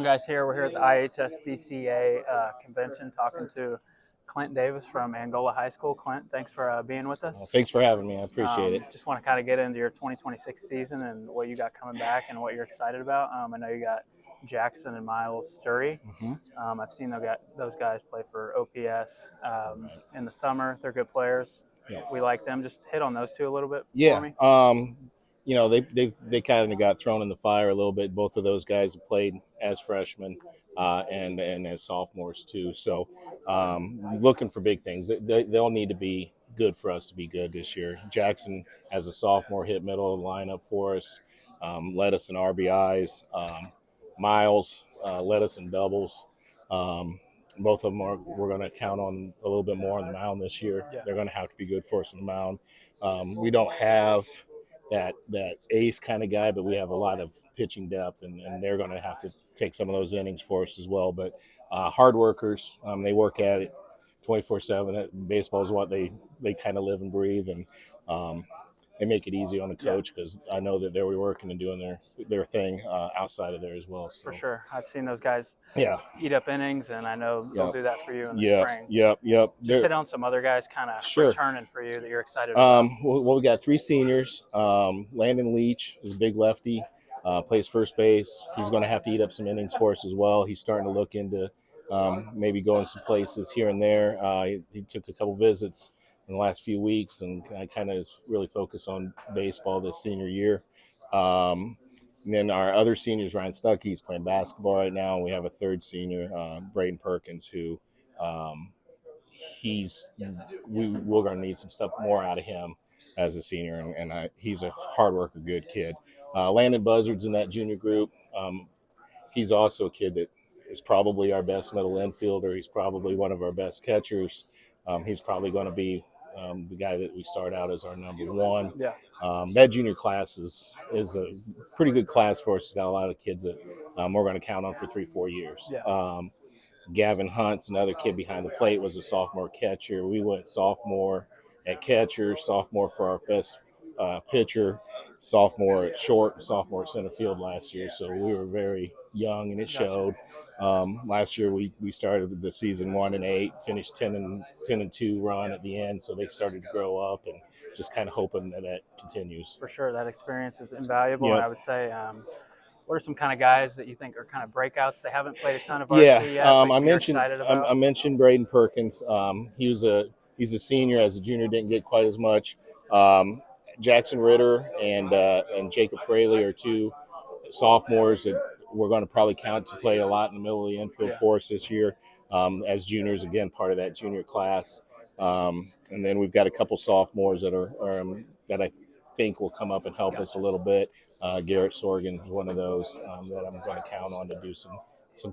Guys, here we're here at the IHSBCA Convention talking to Clint Davis from Angola High School. Clint, thanks for being with us. Well, thanks for having me. I appreciate it. Just want to kind of get into your 2026 season and what you got coming back and what you're excited about. I know you got Jackson and Miles Sturry. I've seen those guys play for OPS in the summer. They're good players. Yeah. We like them. Just hit on those two a little bit Yeah. for me. They kind of got thrown in the fire a little bit. Both of those guys have played as freshmen and as sophomores too. So looking for big things. They'll need to be good for us to be good this year. Jackson, as a sophomore, hit middle of the lineup for us, led us in RBIs. Miles led us in doubles. Both of them we're going to count on a little bit more on the mound this year. Yeah. They're going to have to be good for us on the mound. We don't have that ace kind of guy, but we have a lot of pitching depth, and they're going to have to take some of those innings for us as well. But hard workers, they work at it 24/7. Baseball is what they kind of live and breathe, and they make it easy on the coach because I know that they're working and doing their thing outside of there as well. So. For sure. I've seen those guys eat up innings, and I know they'll do that for you in the spring. Yep. Just hit on some other guys kind of returning for you that you're excited about. about. Well, we got three seniors. Landon Leach is a big lefty, plays first base. He's going to have to eat up some innings for us as well. He's starting to look into maybe going some places here and there. He took a couple visits in the last few weeks, and I kind of really focused on baseball this senior year. And then our other seniors, Ryan Stuckey, he's playing basketball right now. And we have a third senior, Braden Perkins, who we're going to need some stuff more out of him as a senior, and he's a hard worker, good kid. Landon Buzzard's in that junior group. He's also a kid that is probably our best middle infielder. He's probably one of our best catchers. He's probably going to be the guy that we start out as our number one. Yeah. That junior class is a pretty good class for us. It's got a lot of kids that we're going to count on for 3-4 years. Yeah. Gavin Hunt's another kid behind the plate, was a sophomore catcher. We went sophomore at catcher, sophomore for our best pitcher, sophomore at short, sophomore at center field last year. So we were very young, and it showed. Last year we started the season 1-8, finished 10-2 run at the end. So they started to grow up, and just kind of hoping that continues. For sure, that experience is invaluable. Yep. And I would say, what are some kind of guys that you think are kind of breakouts? They haven't played a ton of varsity yet. I mentioned Braden Perkins. He's a senior. As a junior, didn't get quite as much. Jackson Ritter and Jacob Fraley are two sophomores that we're going to probably count to play a lot in the middle of the infield for us this year as juniors. Again, part of that junior class. And then we've got a couple sophomores that are that I think will come up and help us a little bit. Garrett Sorgan is one of those that I'm going to count on to do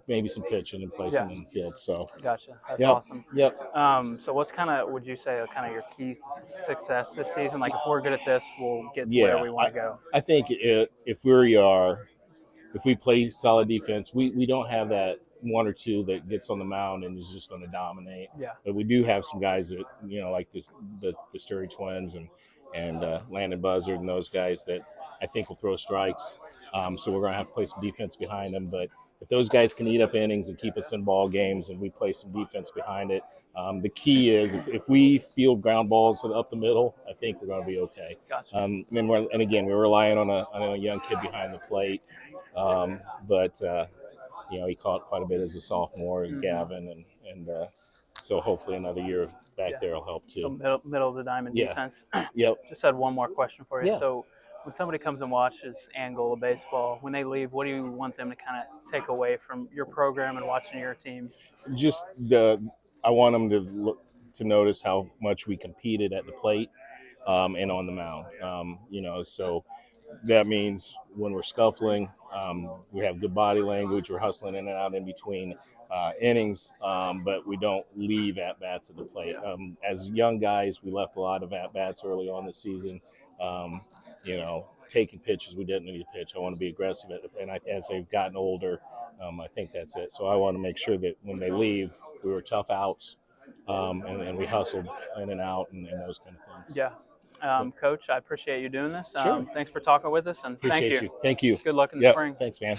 maybe some pitching and play some in the field. So gotcha. That's awesome. Yep. So what's would you say kind of your key success this season? Like if we're good at this, we'll get to where we want to go. I think if we play solid defense, we don't have that one or two that gets on the mound and is just going to dominate. Yeah. But we do have some guys that like the Sturry twins and Landon Buzzard and those guys that I think will throw strikes. So we're going to have to play some defense behind them. But if those guys can eat up innings and keep us in ball games and we play some defense behind it, the key is if we field ground balls up the middle, I think we're going to be okay. Gotcha. And again, we're relying on a young kid behind the plate. But he caught quite a bit as a sophomore, Gavin, and so hopefully another year back there will help too. So middle of the diamond defense. Yep. Just had one more question for you. Yeah. So when somebody comes and watches Angola baseball, when they leave, what do you want them to kind of take away from your program and watching your team? Just I want them to notice how much we competed at the plate and on the mound. So that means when we're scuffling, we have good body language. We're hustling in and out in between innings, but we don't leave at-bats at the plate. As young guys, we left a lot of at-bats early on the season, taking pitches we didn't need to pitch. I want to be aggressive, and as they've gotten older, I think that's it. So I want to make sure that when they leave, we were tough outs, and we hustled in and out and those kind of things. Yeah. Coach, I appreciate you doing this. Sure. Thanks for talking with us, and Appreciate thank you. Thank you. Good luck in the spring. Thanks, man.